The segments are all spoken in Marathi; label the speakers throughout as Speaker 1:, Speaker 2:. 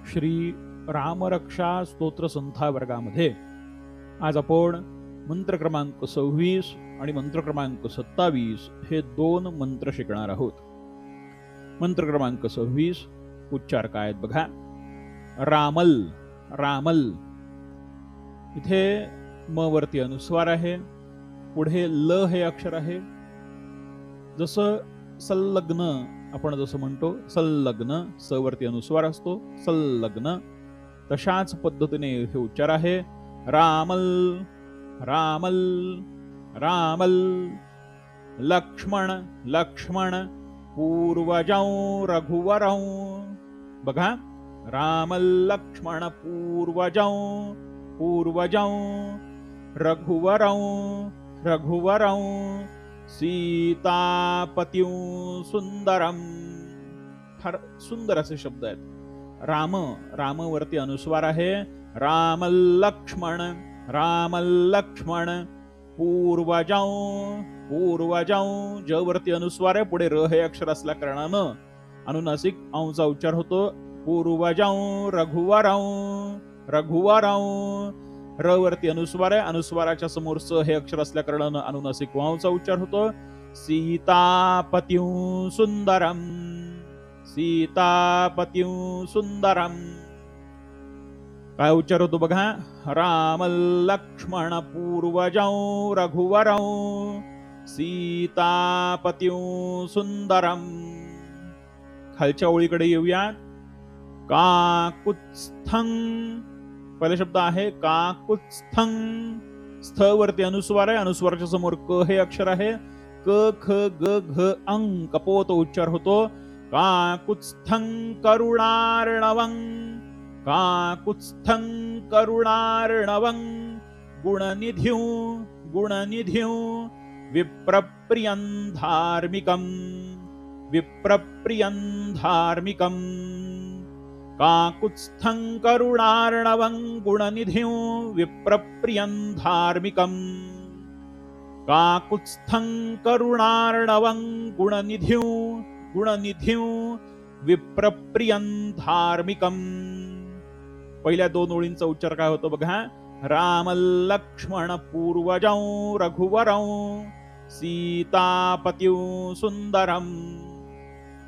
Speaker 1: श्री रामरक्षा स्तोत्र संथा वर्गामध्ये आज आपण मंत्र क्रमांक 26 आणि मंत्र क्रमांक 27 हे दोन मंत्र शिकणार आहोत. मंत्र क्रमांक 26 उच्चार काय आहेत बघा. रामल रामल, इथे म वरती अनुस्वार आहे, पुढे ल हे अक्षर आहे. जसं संलग्न आपण जसं म्हणतो संलग्न, स वरती अनुस्वार असतो संलग्न, तशाच पद्धतीने हे उच्चार आहे. रामल रामल रामल. लक्ष्मण लक्ष्मण पूर्वजं रघुवरं. बघा, रामल लक्ष्मण पूर्वजं पूर्वजं रघुवरं रघुवरं सीतापतिं सुंदरम. फार सुंदर असे शब्द आहेत. राम, राम वरती अनुस्वार आहे. राम लक्ष्मण लक्ष्मण पूर्वजं पूर्वजं, ज वरती अनुस्वार आहे, पुढे र हे अक्षर असल्या कारणानं अनुनासिक औंचा उच्चार होतो. पूर्वजं रघुवरं रघुवरं, र वरती अनुस्वार आहे, अनुस्वाराच्या समोर स हे अक्षर असल्या कारणानं अनुनासिक वावचा उच्चार होतो. सीतापतिं सुंदरम सीतापतिं सुंदरम. काय उच्चार होतो बघा. राम लक्ष्मण पूर्वजं रघुवरं सीतापतिं सुंदरम. खालच्या ओळीकडे येऊया. काकुत्स्थं, पहिला शब्द आहे काकुत्स्थं. स्थ वरती अनुस्वार आहे, अनुस्वाराच्या समोर क हे अक्षर आहे. क ख ग घ अंग, कपोत उच्चार होतो. काकुत्स्थं करुणार्णवं काकुत्स्थं करुणार्णवं गुणनिधिं गुणनिधिं विप्रप्रियं धार्मिकं विप्रप्रियं धार्मिकं. काकुत्स्थं करुणार्णवं गुणनिधिं विप्रप्रियं धार्मिकं. काकुत्स्थं करुणार्णवं गुणनिधिं गुणनिधिं विप्रप्रियं धार्मिकं. पहिल्या दोन ओळींचा उच्चार काय होतो बघा. राम लक्ष्मण पूर्वजं रघुवरं सीतापतिं सुंदरम.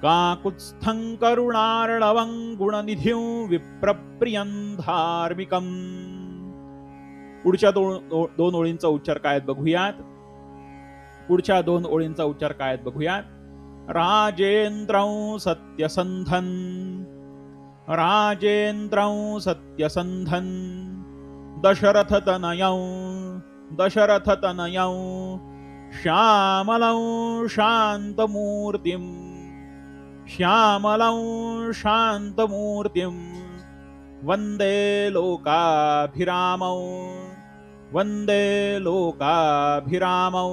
Speaker 1: काकुत्स्थं करुणार्णवं गुणनिधिं विप्रप्रियं धार्मिकं. पुढच्या दोन ओळींचा उच्चार काय आहेत बघूयात. पुढच्या दोन ओळींचा उच्चार काय आहेत बघूयात. राजेंद्रं सत्यसंधन राजेंद्रं सत्यसंधन दशरथतनयं दशरथतनयं श्यामलं शान्तमूर्तिं श्यामलं शान्तमूर्तिं वन्दे लोकाभिरामौ वन्दे लोकाभिरामौ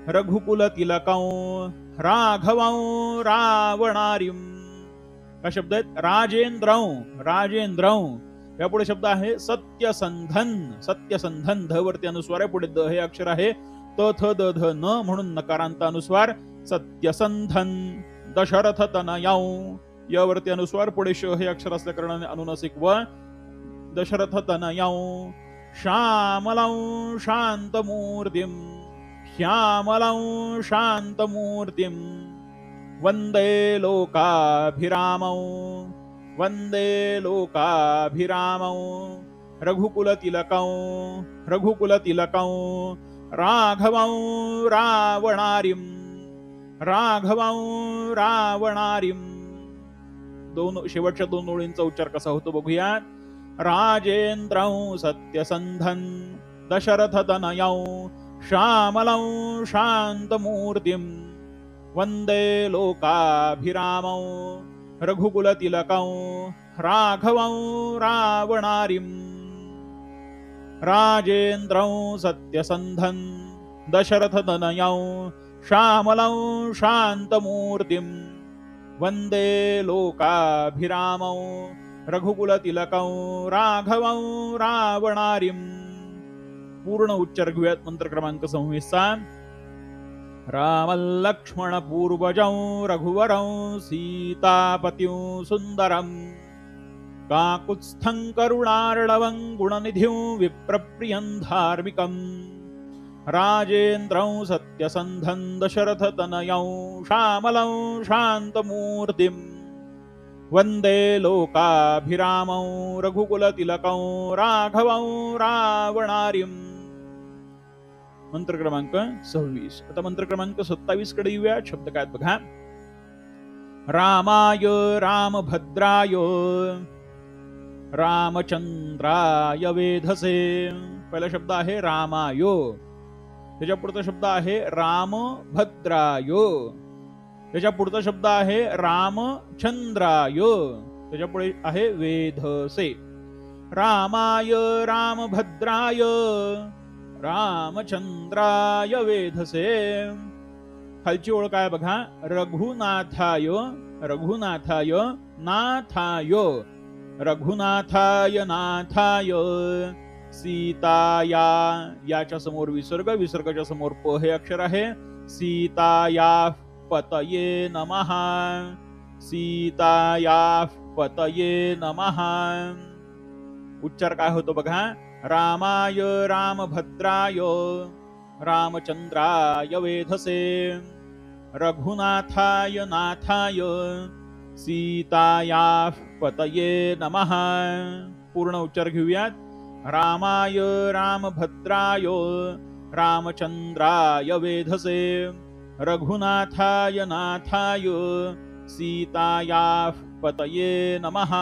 Speaker 1: रघुकुलतिलकं राघवं रावणारिं. काय शब्द आहेत. राजेंद्रं राजेंद्रं, यापुढे शब्द आहे सत्यसंधन सत्यसंधन. ध वरती अनुस्वार आहे, पुढे द हे अक्षर आहे. त थ द ध न म्हणून नकारांत अनुस्वार. सत्यसंधन. दशरथ तनयं, य वरती अनुस्वार, पुढे श हे अक्षर असल्या कारणाने अनुनासिक व. दशरथ तनयं श्यामलं शान्तमूर्तिं श्यामलं शान्तमूर्तिं वन्दे लोकाभिरामौ वन्दे लोकाभिरामौ रघुकुलतिलकं रघुकुलतिलकं राघवं रावणारिं राघवं रावणारिं. शेवटच्या दोन ओळींचा उच्चार कसा होतो बघूया. राजेंद्रं सत्यसंधन दशरथतनयं श्यामलं शान्तमूर्तिं वन्दे लोकाभिरामौ रघुकुलतिलकं राघवं रावणारिं. राजेंद्रं सत्यसंधन दशरथतनयं श्यामलं शान्तमूर्तिं वन्दे लोकाभिरामौ रघुकुलतिलकं राघवं रावणारिं. पूर्ण उच्चार घेऊयात मंत्र क्रमांक 26. राम लक्ष्मण पूर्वजं रघुवरं सीतापतिं सुंदरम. काकुत्स्थं करुणार्णवं गुणनिधिं विप्रप्रियं धार्मिकं राजेन्द्रं सत्यसन्धं दशरथतनयं श्यामलं शान्तमूर्तिं वन्दे लोकाभिरामं रघुकुलतिलकं राघवं रावणारिं। मंत्र क्रमांक 26। आता मंत्र क्रमांक 27 कडे येऊया। शब्द काय बघा। रामाय रामभद्राय रामचंद्राय वेधसे। पहिला शब्द आहे रामाय, त्याच्या पुढचा शब्द आहे रामभद्राय, त्याच्या पुढचा शब्द आहे रामचंद्राय, त्याच्या पुढे आहे वेधसे। रामाय रामभद्राय रामचंद्राय वेधसे। खालची ओळ काय बघा। रघुनाथाय रघुनाथाय नाथाय रघुनाथाय नाथाय सीताया, याच्या समोर विसर्ग, विसर्गाच्या समोर प हे अक्षर आहे। सीताया पतये नमः, सीताया पतये नमः। उच्चार काय होतो बघा। रामाय रामभद्राय रामचंद्राय वेधसे रघुनाथाय नाथाय सीताया पतये नमः। पूर्ण उच्चार घेऊयात। रामाय रामभद्राय रामचंद्राय वेधसे रघुनाथाय नाथाय सीताया पतये नमः।